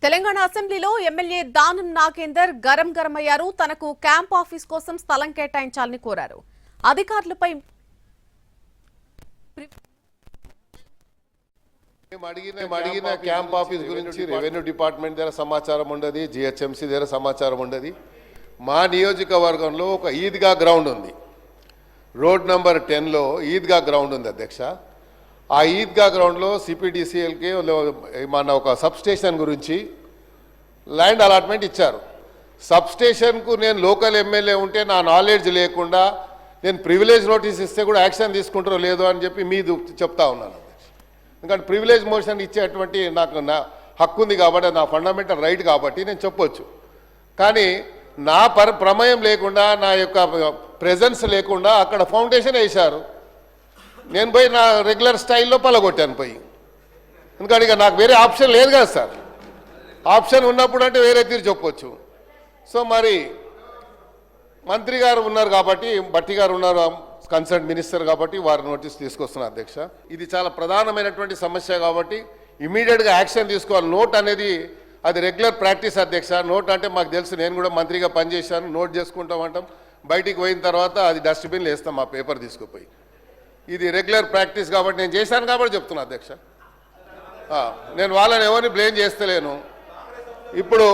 తెలంగాణ అసెంబ్లీలో ఎమ్మెల్యే దానం నాగేందర్ గరం అయ్యారు. తనకు క్యాంప్ ఆఫీస్ కోసం స్థలం కేటాయించాలని కోరారు. అధికారులపై అడిగిన క్యాంప్ ఆఫీస్ గురించి రెవెన్యూ డిపార్ట్మెంట్ దగ్గర సమాచారం ఉండదు, జిహెచ్ఎంసీ దగ్గర సమాచారం ఉండదు. మా నియోజకవర్గంలో ఒక ఈద్గా గ్రౌండ్ ఉంది, రోడ్ నంబర్ 10లో ఈద్గా గ్రౌండ్ ఉంది అధ్యక్ష. ఆ ఈద్గా గ్రౌండ్లో సిపిడిసిఎల్కి మన ఒక సబ్ స్టేషన్ గురించి ల్యాండ్ అలాట్మెంట్ ఇచ్చారు. సబ్ స్టేషన్కు నేను లోకల్ ఎమ్మెల్యే ఉంటే నా నాలెడ్జ్ లేకుండా నేను ప్రివిలేజ్ నోటీస్ ఇస్తే కూడా యాక్షన్ తీసుకుంటారో లేదో అని చెప్పి మీది చెప్తా ఉన్నాను అధ్యక్ష. ఎందుకంటే ప్రివిలేజ్ మోషన్ ఇచ్చేటువంటి నాకు నా హక్కు ఉంది కాబట్టి, నా ఫండమెంటల్ రైట్ కాబట్టి నేను చెప్పొచ్చు. కానీ నా ప్రమేయం లేకుండా, నా యొక్క ప్రెజెన్స్ లేకుండా అక్కడ ఫౌండేషన్ వేశారు. నేను పోయి నా రెగ్యులర్ స్టైల్లో పలగొట్టాను పోయి. ఎందుకంటే ఇక నాకు వేరే ఆప్షన్ లేదు కదా సార్. ఆప్షన్ ఉన్నప్పుడు అంటే వేరే తీరు చెప్పొచ్చు. సో మరి మంత్రి గారు ఉన్నారు కాబట్టి, భట్టి గారు ఉన్నారు కన్సర్న్ మినిస్టర్ కాబట్టి వారి నోటీస్ తీసుకొస్తున్నారు అధ్యక్ష. ఇది చాలా ప్రధానమైనటువంటి సమస్య కాబట్టి ఇమీడియట్గా యాక్షన్ తీసుకోవాలి. నోట్ అనేది అది రెగ్యులర్ ప్రాక్టీస్ అధ్యక్ష. నోట్ అంటే మాకు తెలుసు, నేను కూడా మంత్రిగా పనిచేశాను. నోట్ చేసుకుంటామంటాం, బయటికి పోయిన తర్వాత అది డస్ట్బిన్లో వేస్తాం ఆ పేపర్ తీసుకుపోయి. ఇది రెగ్యులర్ ప్రాక్టీస్ కాబట్టి నేను చేశాను కాబట్టి చెప్తున్నా అధ్యక్ష. నేను వాళ్ళని ఎవరిని బ్లేమ్ చేస్తలేను. ఇప్పుడు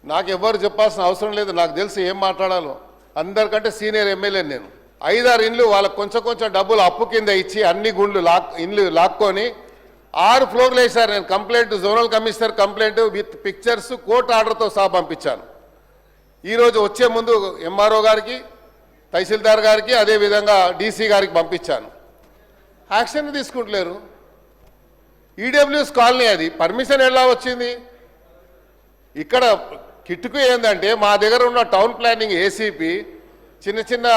నాకు ఎవరు చెప్పాల్సిన అవసరం లేదు, నాకు తెలుసు ఏం మాట్లాడాలో. అందరికంటే సీనియర్ ఎమ్మెల్యే నేను. 5-6 ఇండ్లు వాళ్ళకు కొంచెం డబ్బులు అప్పు కింద ఇచ్చి అన్ని ఇండ్లు లాక్కొని 6 ఫ్లోర్లు వేశారు. నేను complaint zonal commissioner complaint with pictures court ఆర్డర్తో సహా పంపించాను. ఈరోజు వచ్చే ముందు ఎంఆర్ఓ గారికి, తహసీల్దార్ గారికి, అదేవిధంగా డీసీ గారికి పంపించాను. యాక్షన్ తీసుకుంటలేరు. ఈడబ్ల్యూఎస్ కాలనీ అది, పర్మిషన్ ఎలా వచ్చింది? ఇక్కడ కిట్టుకు ఏంటంటే మా దగ్గర ఉన్న టౌన్ ప్లానింగ్ ఏసీపీ చిన్న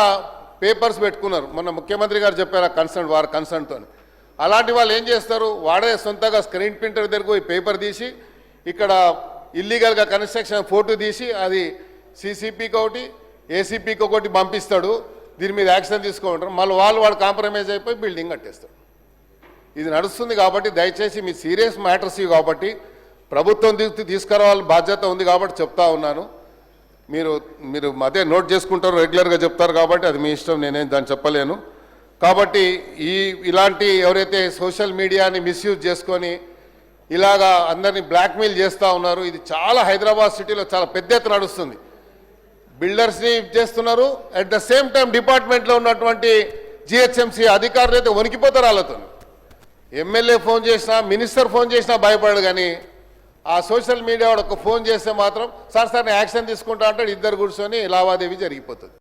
పేపర్స్ పెట్టుకున్నారు. మొన్న ముఖ్యమంత్రి గారు చెప్పారు వారి కన్సర్న్తో. అలాంటి వాళ్ళు ఏం చేస్తారు, వాడే సొంతగా స్క్రీన్ ప్రింటర్ దగ్గరకు పోయి పేపర్ తీసి ఇక్కడ ఇల్లీగల్గా కన్స్ట్రక్షన్ ఫోటో తీసి అది సీసీపీకి ఒకటి, ఏసీపీకి ఒకటి పంపిస్తాడు. దీని మీద యాక్షన్ తీసుకోమంటారు. మళ్ళీ వాడు కాంప్రమైజ్ అయిపోయి బిల్డింగ్ కట్టేస్తాడు. ఇది నడుస్తుంది కాబట్టి దయచేసి మీ సీరియస్ మ్యాటర్స్ ఇవి కాబట్టి ప్రభుత్వం తీసుకురావాలని బాధ్యత ఉంది కాబట్టి చెప్తా ఉన్నాను. మీరు అదే నోట్ చేసుకుంటారు, రెగ్యులర్గా చెప్తారు కాబట్టి అది మీ ఇష్టం, నేనేం దాన్ని చెప్పలేను. కాబట్టి ఇలాంటి ఎవరైతే సోషల్ మీడియాని మిస్యూజ్ చేసుకొని ఇలాగా అందరినీ బ్లాక్మెయిల్ చేస్తూ ఉన్నారు, ఇది చాలా హైదరాబాద్ సిటీలో చాలా పెద్ద ఎత్తున నడుస్తుంది. బిల్డర్స్ని చేస్తున్నారు, అట్ ద సేమ్ టైం డిపార్ట్మెంట్లో ఉన్నటువంటి జిహెచ్ఎంసీ అధికారులు అయితే వణికిపోతారు వాళ్ళతో. ఎమ్మెల్యే ఫోన్ చేసినా, మినిస్టర్ ఫోన్ చేసినా భయపడదు. కానీ ఆ సోషల్ మీడియా వాడు ఒక ఫోన్ చేస్తే మాత్రం సార్ నేను యాక్షన్ తీసుకుంటా అంటాడు. ఇద్దరు కూర్చొని లావాదేవీ జరిగిపోతుంది.